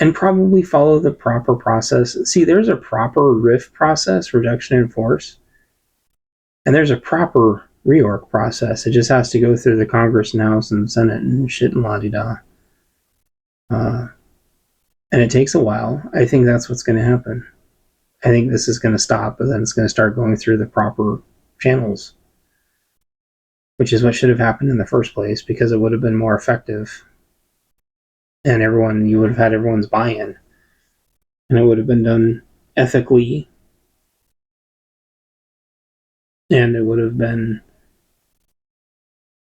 And probably follow the proper process. See, there's a proper RIF process, reduction in force, and there's a proper reorg process. It just has to go through the Congress and House and Senate and shit and la-di-da. And it takes a while. I think that's what's going to happen. I think this is going to stop, but then it's going to start going through the proper channels, which is what should have happened in the first place, because it would have been more effective. And you would have had everyone's buy-in, and it would have been done ethically, and it would have been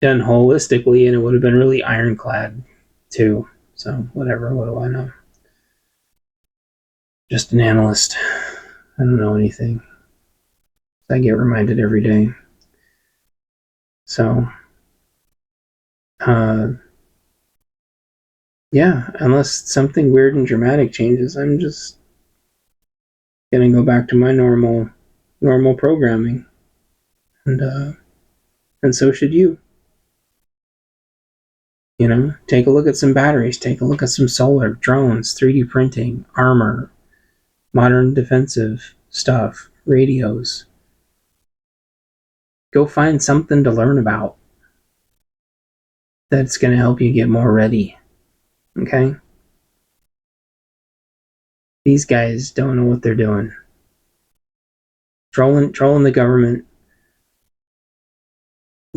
done holistically, and it would have been really ironclad too. So whatever, what do I know? Just an analyst. I don't know anything. I get reminded every day. So yeah, unless something weird and dramatic changes, I'm just gonna go back to my normal programming, and so should you. You know, take a look at some batteries, take a look at some solar, drones, 3D printing, armor, modern defensive stuff, radios. Go find something to learn about that's gonna help you get more ready. Okay? These guys don't know what they're doing. Trolling the government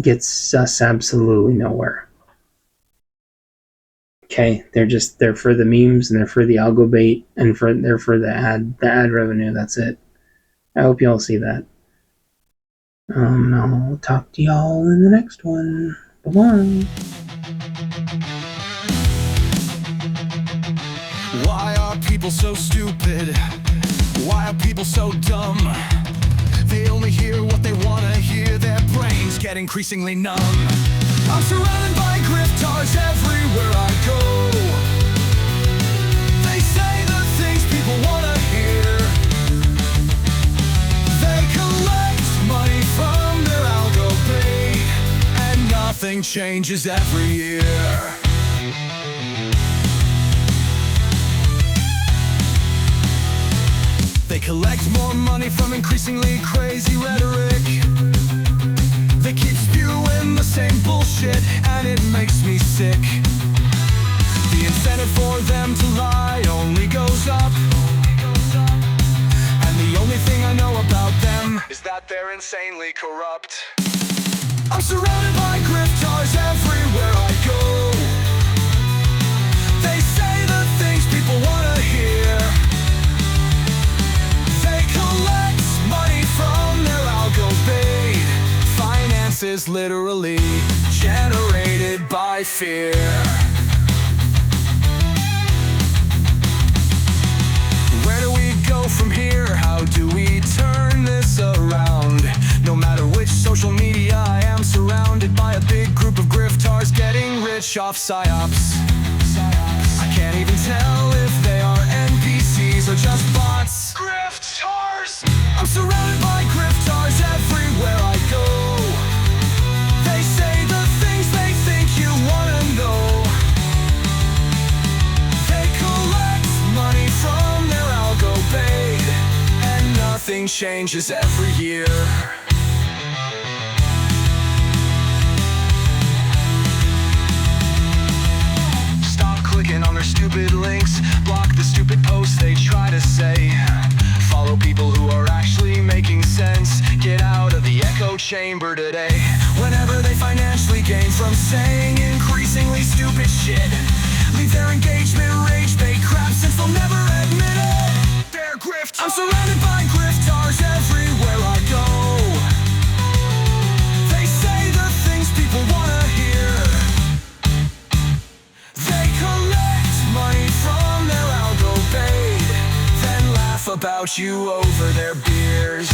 gets us absolutely nowhere. Okay? They're for the memes, and they're for the algo bait, and they're for the ad revenue. That's it. I hope y'all see that. I'll talk to y'all in the next one. Bye-bye. Why are people so stupid? Why are people so dumb? They only hear what they wanna hear. Their brains get increasingly numb. I'm surrounded by griftars everywhere I go. They say the things people wanna hear. They collect money from their algo bait, and nothing changes every year. They collect more money from increasingly crazy rhetoric. They keep spewing the same bullshit, and it makes me sick. The incentive for them to lie only goes up, and the only thing I know about them is that they're insanely corrupt. I'm surrounded by griftars everywhere I go. They say the things people wanna hear. From their algo bait, finance is literally generated by fear. Where do we go from here? How do we turn this around? No matter which social media, I am surrounded by a big group of griftars getting rich off psyops. I can't even tell if they are NPCs or just bots. Griftars! I'm surrounded by griftars everywhere I go. They say the things they think you wanna know. They collect money from their algo paid, and nothing changes every year. On their stupid links, block the stupid posts they try to say. Follow people who are actually making sense. Get out of the echo chamber today. Whenever they financially gain from saying increasingly stupid shit, leave their engagement rage bait crap since they'll never admit it. They're griftars. I'm surrounded by griftars everywhere I go. They say the things people wanna hear. They collect money from their algo paid, then laugh about you over their beers.